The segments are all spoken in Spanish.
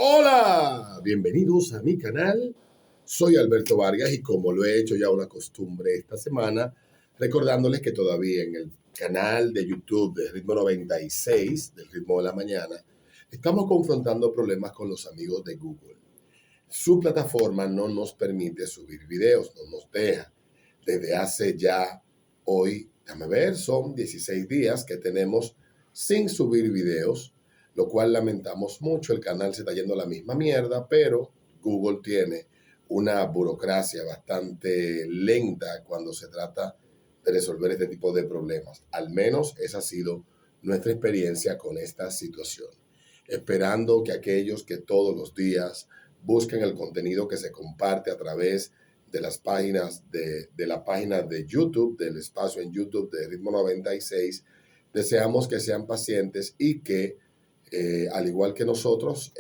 Hola, bienvenidos a mi canal. Soy Alberto Vargas y como lo he hecho ya una costumbre esta semana, recordándoles que todavía en el canal de YouTube de Ritmo 96, del Ritmo de la Mañana, estamos confrontando problemas con los amigos de Google. Su plataforma no nos permite subir videos, no nos deja. Desde hace ya hoy, déjame ver, son 16 días que tenemos sin subir videos, lo cual lamentamos mucho. El canal se está yendo a la misma mierda, pero Google tiene una burocracia bastante lenta cuando se trata de resolver este tipo de problemas. Al menos esa ha sido nuestra experiencia con esta situación. Esperando que aquellos que todos los días busquen el contenido que se comparte a través de las páginas de la página de YouTube, del espacio en YouTube de Ritmo 96, deseamos que sean pacientes y que, al igual que nosotros,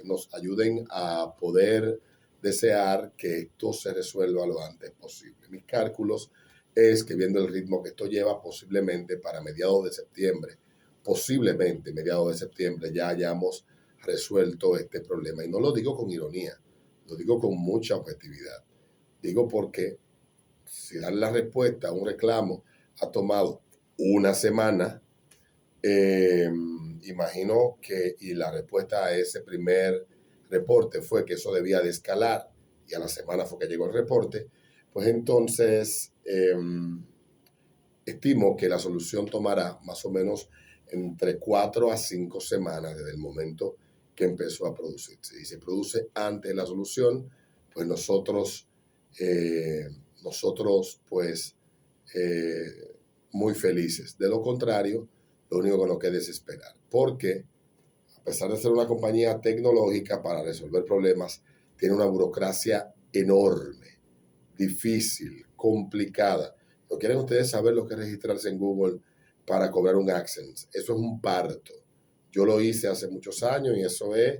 nos ayuden a poder desear que esto se resuelva lo antes posible. Mis cálculos es que viendo el ritmo que esto lleva, posiblemente para mediados de septiembre, posiblemente mediados de septiembre ya hayamos resuelto este problema. Y no lo digo con ironía, lo digo con mucha objetividad. Digo porque si dar la respuesta a un reclamo ha tomado una semana, imagino que, y la respuesta a ese primer reporte fue que eso debía de escalar, y a la semana fue que llegó el reporte, pues entonces estimo que la solución tomará más o menos entre 4 a 5 semanas desde el momento que empezó a producirse. Y se produce antes de la solución, pues nosotros muy felices. De lo contrario, lo único que nos queda es esperar. Porque a pesar de ser una compañía tecnológica para resolver problemas, tiene una burocracia enorme, difícil, complicada. ¿No quieren ustedes saber lo que es registrarse en Google para cobrar un AdSense? Eso es un parto. Yo lo hice hace muchos años y eso es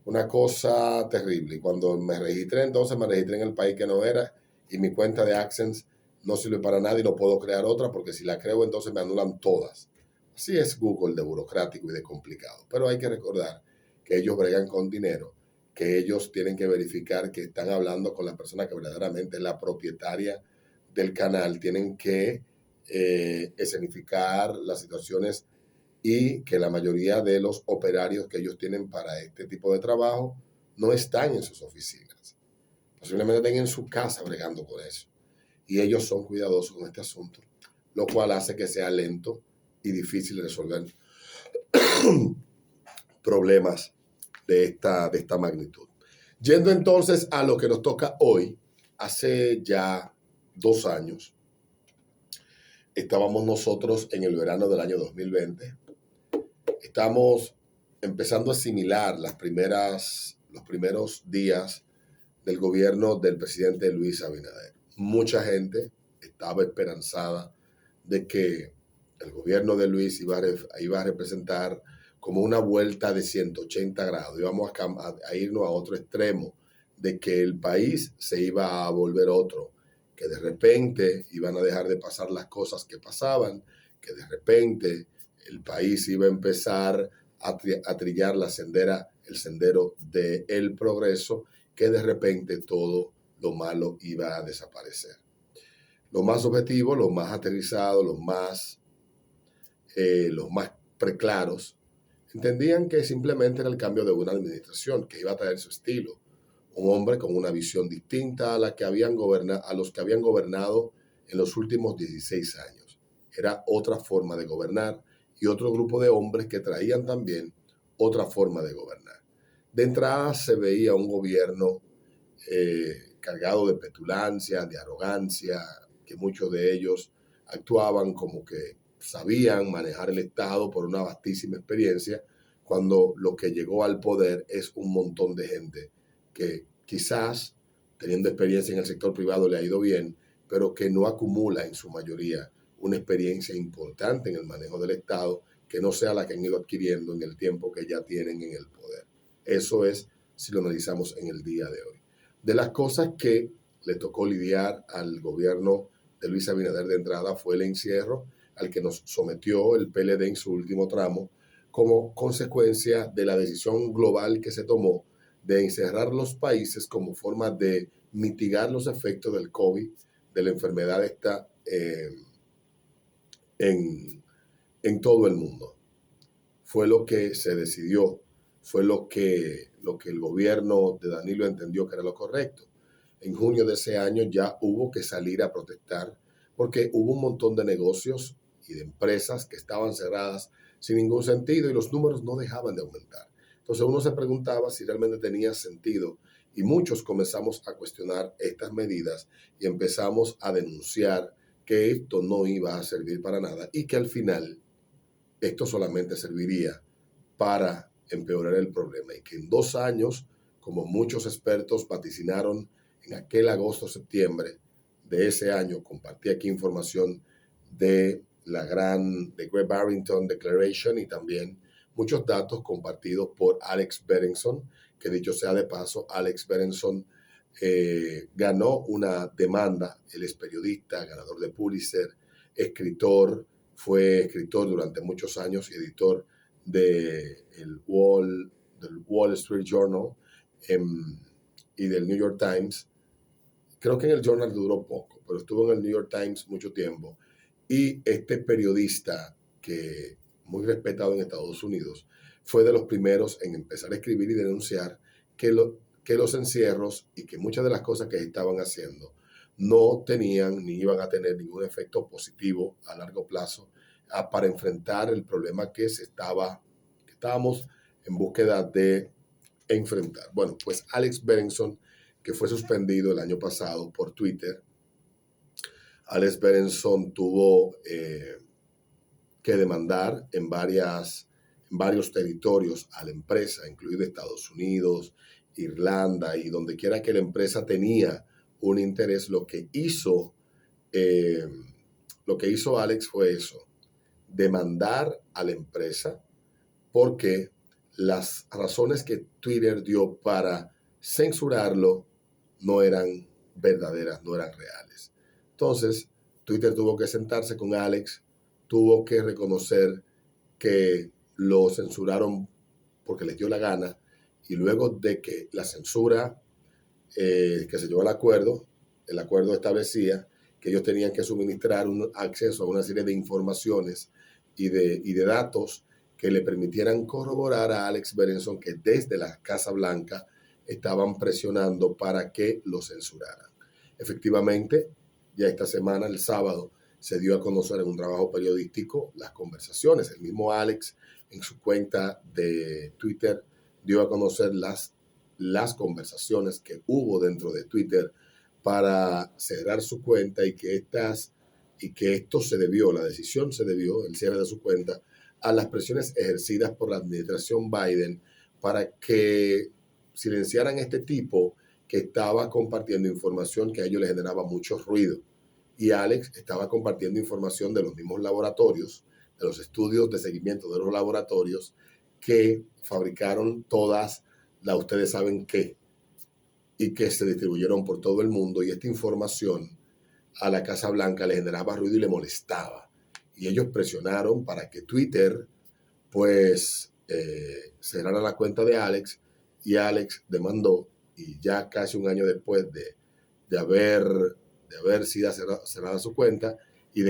una cosa terrible. Y cuando me registré, entonces me registré en el país que no era y mi cuenta de AdSense no sirve para nada y no puedo crear otra porque si la creo entonces me anulan todas. Así es Google de burocrático y de complicado. Pero hay que recordar que ellos bregan con dinero, que ellos tienen que verificar que están hablando con la persona que verdaderamente es la propietaria del canal. Tienen que escenificar las situaciones y que la mayoría de los operarios que ellos tienen para este tipo de trabajo no están en sus oficinas. Posiblemente estén en su casa bregando con eso. Y ellos son cuidadosos con este asunto, lo cual hace que sea lento y difícil resolver problemas de esta magnitud. Yendo entonces a lo que nos toca hoy, hace ya 2 años, estábamos nosotros en el verano del año 2020. Estamos empezando a asimilar los primeros días del gobierno del presidente Luis Abinader. Mucha gente estaba esperanzada de que el gobierno de Luis iba a representar como una vuelta de 180 grados. Íbamos a irnos a otro extremo, de que el país se iba a volver otro, que de repente iban a dejar de pasar las cosas que pasaban, que de repente el país iba a empezar a trillar el sendero del progreso, que de repente todo lo malo iba a desaparecer. Lo más objetivo, lo más aterrizado, los más preclaros, entendían que simplemente era el cambio de una administración que iba a traer su estilo. Un hombre con una visión distinta a los que habían gobernado en los últimos 16 años. Era otra forma de gobernar y otro grupo de hombres que traían también otra forma de gobernar. De entrada se veía un gobierno cargado de petulancia, de arrogancia, que muchos de ellos actuaban como que sabían manejar el Estado por una vastísima experiencia, cuando lo que llegó al poder es un montón de gente que quizás, teniendo experiencia en el sector privado, le ha ido bien, pero que no acumula en su mayoría una experiencia importante en el manejo del Estado, que no sea la que han ido adquiriendo en el tiempo que ya tienen en el poder. Eso es si lo analizamos en el día de hoy. De las cosas que le tocó lidiar al gobierno de Luis Abinader de entrada fue el encierro al que nos sometió el PLD en su último tramo, como consecuencia de la decisión global que se tomó de encerrar los países como forma de mitigar los efectos del COVID, de la enfermedad esta en, en todo el mundo. Fue lo que se decidió, fue lo que el gobierno de Danilo entendió que era lo correcto. En junio de ese año ya hubo que salir a protestar porque hubo un montón de negocios y de empresas que estaban cerradas sin ningún sentido y los números no dejaban de aumentar. Entonces uno se preguntaba si realmente tenía sentido y muchos comenzamos a cuestionar estas medidas y empezamos a denunciar que esto no iba a servir para nada y que al final esto solamente serviría para empeorar el problema y que en 2 años, como muchos expertos vaticinaron en aquel agosto-septiembre de ese año, compartí aquí información de The Great Barrington Declaration y también muchos datos compartidos por Alex Berenson, que dicho sea de paso, Alex Berenson ganó una demanda. Él es periodista, ganador de Pulitzer, escritor, fue escritor durante muchos años y editor del Wall Street Journal y del New York Times. Creo que en el Journal duró poco, pero estuvo en el New York Times mucho tiempo. Y este periodista, que muy respetado en Estados Unidos, fue de los primeros en empezar a escribir y denunciar que los encierros y que muchas de las cosas que estaban haciendo no tenían ni iban a tener ningún efecto positivo a largo plazo para enfrentar el problema que estábamos en búsqueda de enfrentar. Bueno, pues Alex Berenson, que fue suspendido el año pasado por Twitter, Alex Berenson tuvo que demandar en varios territorios a la empresa, incluido Estados Unidos, Irlanda y donde quiera que la empresa tenía un interés. Lo que hizo Alex fue eso, demandar a la empresa porque las razones que Twitter dio para censurarlo no eran verdaderas, no eran reales. Entonces, Twitter tuvo que sentarse con Alex, tuvo que reconocer que lo censuraron porque les dio la gana y luego de que la censura, que se llegó al acuerdo, el acuerdo establecía que ellos tenían que suministrar un acceso a una serie de informaciones y de datos que le permitieran corroborar a Alex Berenson que desde la Casa Blanca estaban presionando para que lo censuraran. Efectivamente, ya esta semana, el sábado, se dio a conocer en un trabajo periodístico las conversaciones. El mismo Alex, en su cuenta de Twitter, dio a conocer las conversaciones que hubo dentro de Twitter para cerrar su cuenta y que esto se debió, la decisión se debió, el cierre de su cuenta, a las presiones ejercidas por la administración Biden para que silenciaran este tipo que estaba compartiendo información que a ellos les generaba mucho ruido. Y Alex estaba compartiendo información de los mismos laboratorios, de los estudios de seguimiento de los laboratorios que fabricaron ustedes saben qué, y que se distribuyeron por todo el mundo. Y esta información a la Casa Blanca le generaba ruido y le molestaba. Y ellos presionaron para que Twitter, pues, cerrara la cuenta de Alex, y Alex demandó, y ya casi un año después de haber sido cerrada su cuenta y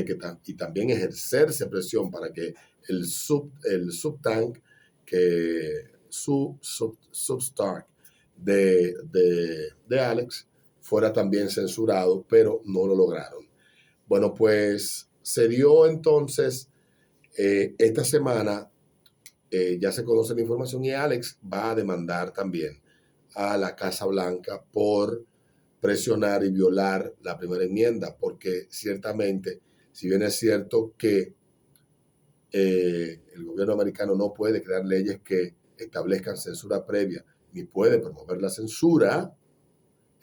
también ejercerse presión para que el Substack de Alex fuera también censurado, pero no lo lograron. Bueno, pues se dio entonces esta semana, ya se conoce la información y Alex va a demandar también a la Casa Blanca por presionar y violar la primera enmienda, porque ciertamente, si bien es cierto que el gobierno americano no puede crear leyes que establezcan censura previa, ni puede promover la censura,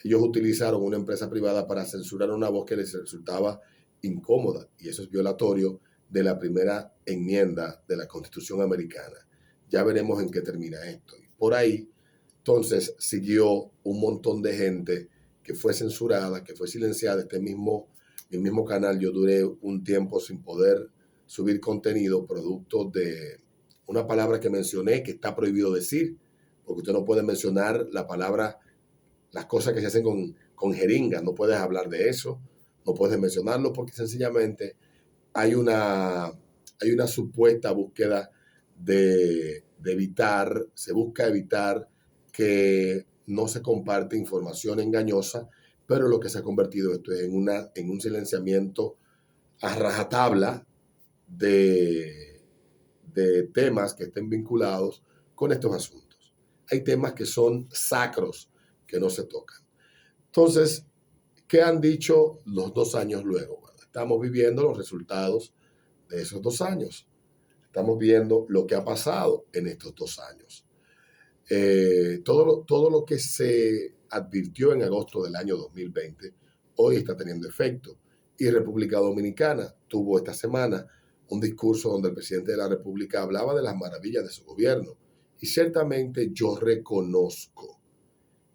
ellos utilizaron una empresa privada para censurar una voz que les resultaba incómoda, y eso es violatorio de la primera enmienda de la Constitución americana. Ya veremos en qué termina esto. Y por ahí, entonces, siguió un montón de gente que fue censurada, que fue silenciada. Mi mismo canal, yo duré un tiempo sin poder subir contenido producto de una palabra que mencioné que está prohibido decir, porque usted no puede mencionar la palabra, las cosas que se hacen con jeringas, no puedes hablar de eso, no puedes mencionarlo porque sencillamente hay una supuesta búsqueda de evitar, se busca evitar que no se comparte información engañosa, pero lo que se ha convertido esto es en un silenciamiento a rajatabla de temas que estén vinculados con estos asuntos. Hay temas que son sacros, que no se tocan. Entonces, ¿qué han dicho los 2 años luego? Bueno, estamos viviendo los resultados de esos 2 años. Estamos viendo lo que ha pasado en estos 2 años. Todo lo que se advirtió en agosto del año 2020 hoy está teniendo efecto. Y República Dominicana tuvo esta semana un discurso donde el presidente de la República hablaba de las maravillas de su gobierno. Y ciertamente yo reconozco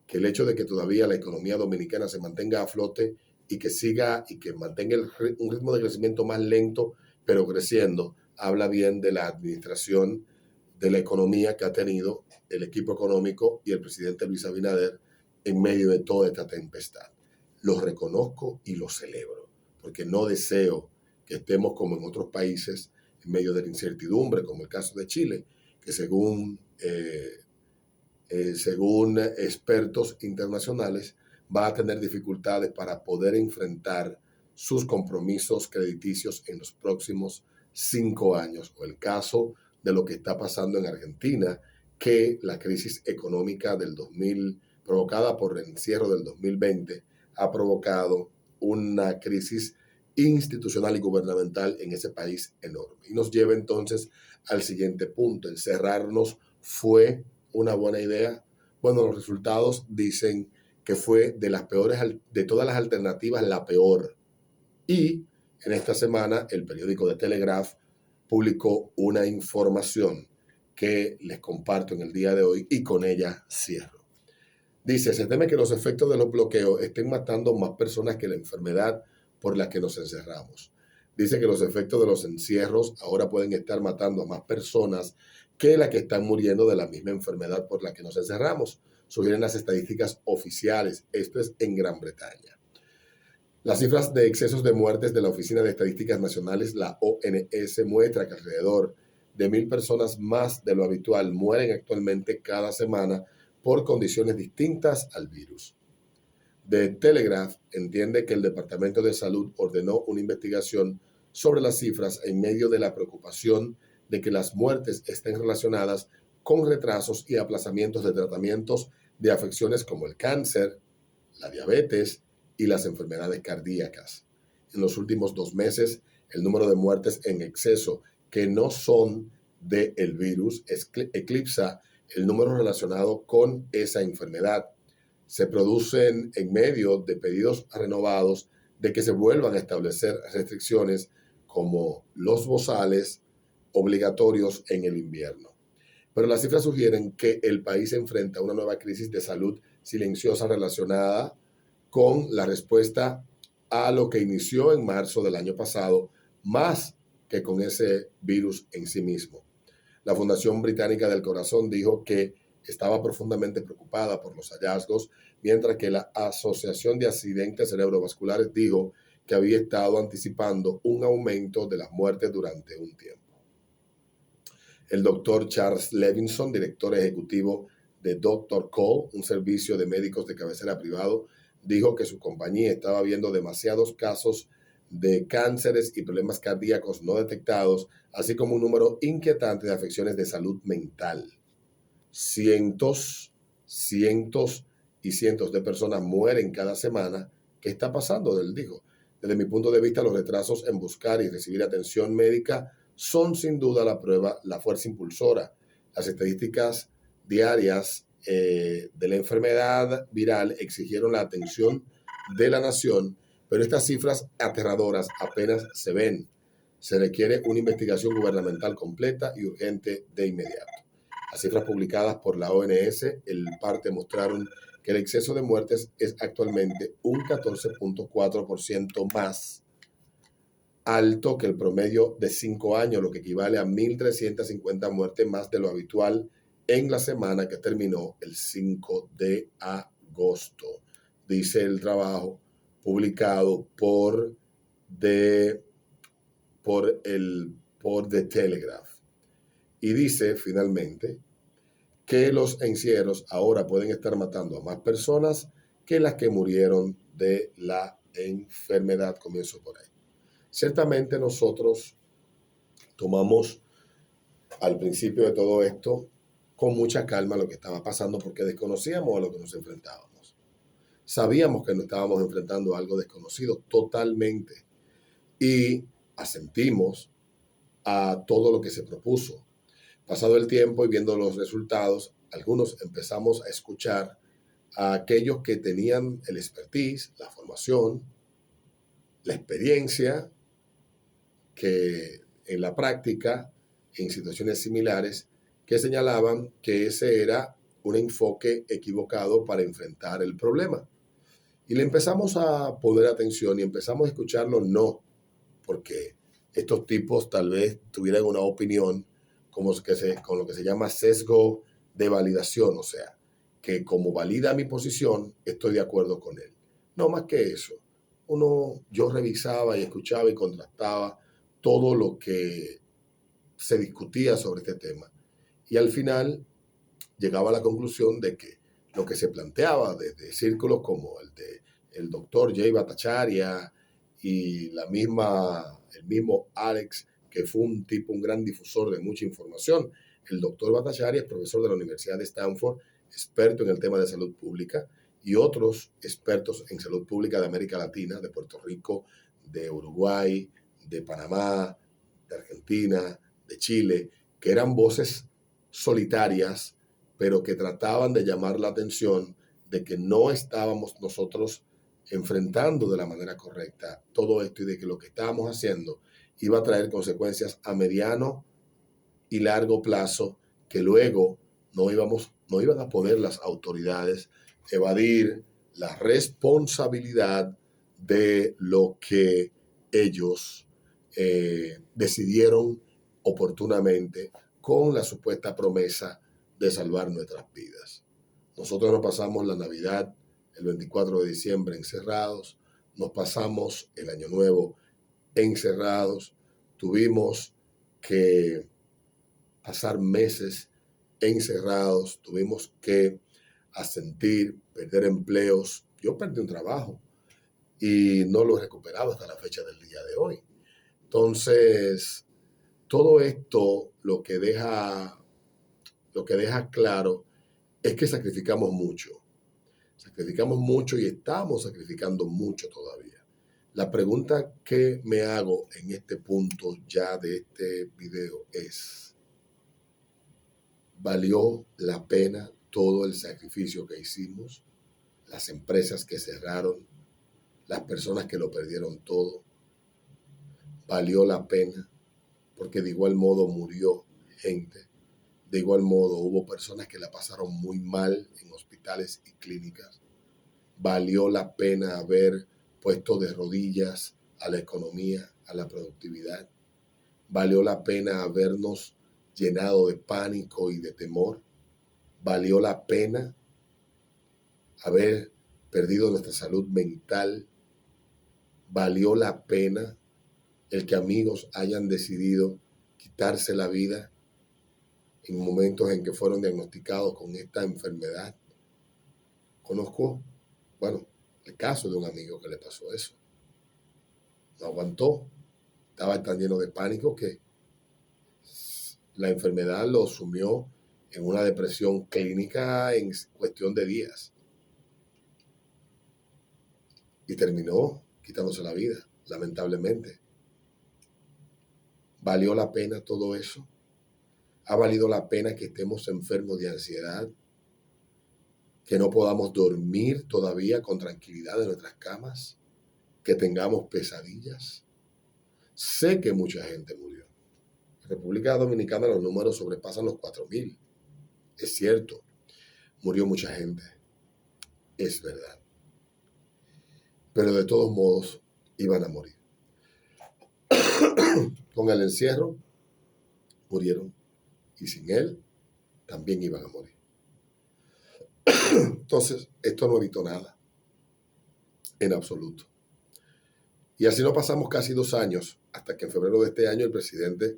que el hecho de que todavía la economía dominicana se mantenga a flote y que siga y que mantenga un ritmo de crecimiento más lento, pero creciendo, habla bien de la administración de la economía que ha tenido el equipo económico y el presidente Luis Abinader en medio de toda esta tempestad. Lo reconozco y lo celebro, porque no deseo que estemos como en otros países en medio de la incertidumbre, como el caso de Chile, que según expertos internacionales, va a tener dificultades para poder enfrentar sus compromisos crediticios en los próximos 5 años. O el caso de lo que está pasando en Argentina, que la crisis económica provocada por el encierro del 2020 ha provocado una crisis institucional y gubernamental en ese país enorme. Y nos lleva entonces al siguiente punto. Encerrarnos fue una buena idea. Bueno, los resultados dicen que fue de las peores, de todas las alternativas, la peor. Y en esta semana el periódico The Telegraph publicó una información que les comparto en el día de hoy y con ella cierro. Dice, se teme que los efectos de los bloqueos estén matando más personas que la enfermedad por la que nos encerramos. Dice que los efectos de los encierros ahora pueden estar matando a más personas que las que están muriendo de la misma enfermedad por la que nos encerramos, sugieren las estadísticas oficiales. Esto es en Gran Bretaña. Las cifras de excesos de muertes de la Oficina de Estadísticas Nacionales, la ONS, muestra que alrededor de 1,000 personas más de lo habitual mueren actualmente cada semana por condiciones distintas al virus. The Telegraph entiende que el Departamento de Salud ordenó una investigación sobre las cifras en medio de la preocupación de que las muertes estén relacionadas con retrasos y aplazamientos de tratamientos de afecciones como el cáncer, la diabetes y las enfermedades cardíacas. En los últimos 2 meses, el número de muertes en exceso que no son del virus eclipsa el número relacionado con esa enfermedad. Se producen en medio de pedidos renovados de que se vuelvan a establecer restricciones como los bozales obligatorios en el invierno. Pero las cifras sugieren que el país enfrenta una nueva crisis de salud silenciosa relacionada con la respuesta a lo que inició en marzo del año pasado, más que con ese virus en sí mismo. La Fundación Británica del Corazón dijo que estaba profundamente preocupada por los hallazgos, mientras que la Asociación de Accidentes Cerebrovasculares dijo que había estado anticipando un aumento de las muertes durante un tiempo. El doctor Charles Levinson, director ejecutivo de Dr. Call, un servicio de médicos de cabecera privado, dijo que su compañía estaba viendo demasiados casos de cánceres y problemas cardíacos no detectados, así como un número inquietante de afecciones de salud mental. Cientos y cientos de personas mueren cada semana. ¿Qué está pasando? Él dijo. Desde mi punto de vista, los retrasos en buscar y recibir atención médica son sin duda la fuerza impulsora. Las estadísticas diarias de la enfermedad viral exigieron la atención de la nación, pero estas cifras aterradoras apenas se ven. Se requiere una investigación gubernamental completa y urgente de inmediato. Las cifras publicadas por la ONS el parte mostraron que el exceso de muertes es actualmente un 14.4% más alto que el promedio de 5 años, lo que equivale a 1.350 muertes más de lo habitual en la semana que terminó el 5 de agosto, dice el trabajo publicado por The Telegraph. Y dice finalmente que los encierros ahora pueden estar matando a más personas que las que murieron de la enfermedad. Comienzo por ahí. Ciertamente nosotros tomamos al principio de todo esto con mucha calma lo que estaba pasando porque desconocíamos a lo que nos enfrentábamos. Sabíamos que nos estábamos enfrentando a algo desconocido totalmente y asentimos a todo lo que se propuso. Pasado el tiempo y viendo los resultados, algunos empezamos a escuchar a aquellos que tenían el expertise, la formación, la experiencia, que en la práctica, en situaciones similares, que señalaban que ese era un enfoque equivocado para enfrentar el problema. Y le empezamos a poner atención y empezamos a escucharlo, no, porque estos tipos tal vez tuvieran una opinión con lo que se llama sesgo de validación, o sea, que como valida mi posición, estoy de acuerdo con él. No más que eso. Yo revisaba y escuchaba y contrastaba todo lo que se discutía sobre este tema. Y al final llegaba a la conclusión de que lo que se planteaba desde círculos como el de el doctor Jay Bhattacharya y el mismo Alex, que fue un gran difusor de mucha información. El doctor Bhattacharya es profesor de la Universidad de Stanford, experto en el tema de salud pública, y otros expertos en salud pública de América Latina, de Puerto Rico, de Uruguay, de Panamá, de Argentina, de Chile, que eran voces solitarias, pero que trataban de llamar la atención de que no estábamos nosotros enfrentando de la manera correcta todo esto y de que lo que estábamos haciendo iba a traer consecuencias a mediano y largo plazo que luego no iban a poder las autoridades evadir la responsabilidad de lo que ellos decidieron oportunamente con la supuesta promesa de salvar nuestras vidas. Nosotros nos pasamos la Navidad el 24 de diciembre encerrados, nos pasamos el Año Nuevo encerrados, tuvimos que pasar meses encerrados, tuvimos que asentir, perder empleos. Yo perdí un trabajo y no lo he recuperado hasta la fecha del día de hoy. Entonces, todo esto lo que deja claro es que sacrificamos mucho. Sacrificamos mucho y estamos sacrificando mucho todavía. La pregunta que me hago en este punto ya de este video es, ¿valió la pena todo el sacrificio que hicimos? Las empresas que cerraron, las personas que lo perdieron todo, ¿valió la pena? Porque de igual modo murió gente. De igual modo hubo personas que la pasaron muy mal en hospitales y clínicas. ¿Valió la pena haber puesto de rodillas a la economía, a la productividad? ¿Valió la pena habernos llenado de pánico y de temor? ¿Valió la pena haber perdido nuestra salud mental? ¿Valió la pena el que amigos hayan decidido quitarse la vida en momentos en que fueron diagnosticados con esta enfermedad? Conozco, el caso de un amigo que le pasó eso. No aguantó. Estaba tan lleno de pánico que la enfermedad lo sumió en una depresión clínica en cuestión de días. Y terminó quitándose la vida, lamentablemente. ¿Valió la pena todo eso? ¿Ha valido la pena que estemos enfermos de ansiedad? ¿Que no podamos dormir todavía con tranquilidad en nuestras camas? ¿Que tengamos pesadillas? Sé que mucha gente murió. En República Dominicana los números sobrepasan los 4,000. Es cierto, murió mucha gente. Es verdad. Pero de todos modos iban a morir. Con el encierro murieron y sin él también iban a morir. Entonces, esto no evitó nada, en absoluto. Y así nos pasamos casi 2 años, hasta que en febrero de este año el presidente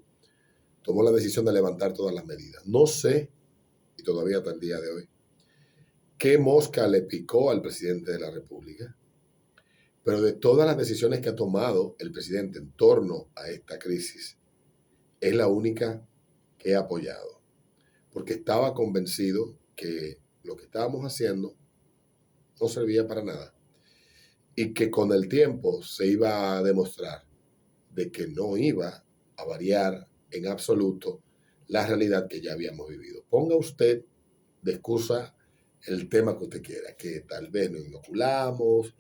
tomó la decisión de levantar todas las medidas. No sé, y todavía hasta el día de hoy, qué mosca le picó al presidente de la República, pero de todas las decisiones que ha tomado el presidente en torno a esta crisis, es la única que he apoyado, porque estaba convencido que lo que estábamos haciendo no servía para nada y que con el tiempo se iba a demostrar de que no iba a variar en absoluto la realidad que ya habíamos vivido. Ponga usted de excusa el tema que usted quiera, que tal vez nos inoculamos,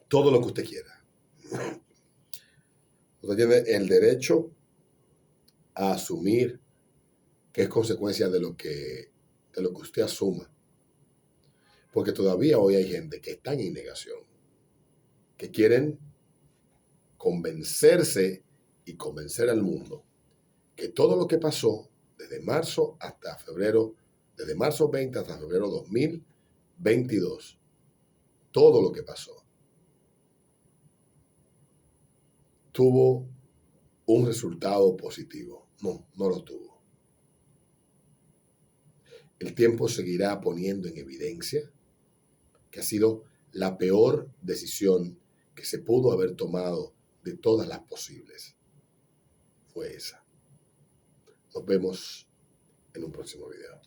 todo lo que usted quiera. Usted tiene el derecho a asumir que es consecuencia de lo que usted asuma. Porque todavía hoy hay gente que está en negación, que quieren convencerse y convencer al mundo que todo lo que pasó desde marzo hasta febrero, desde marzo 20 hasta febrero 2022, todo lo que pasó tuvo un resultado positivo. No, no lo tuvo. El tiempo seguirá poniendo en evidencia que ha sido la peor decisión que se pudo haber tomado de todas las posibles. Fue esa. Nos vemos en un próximo video.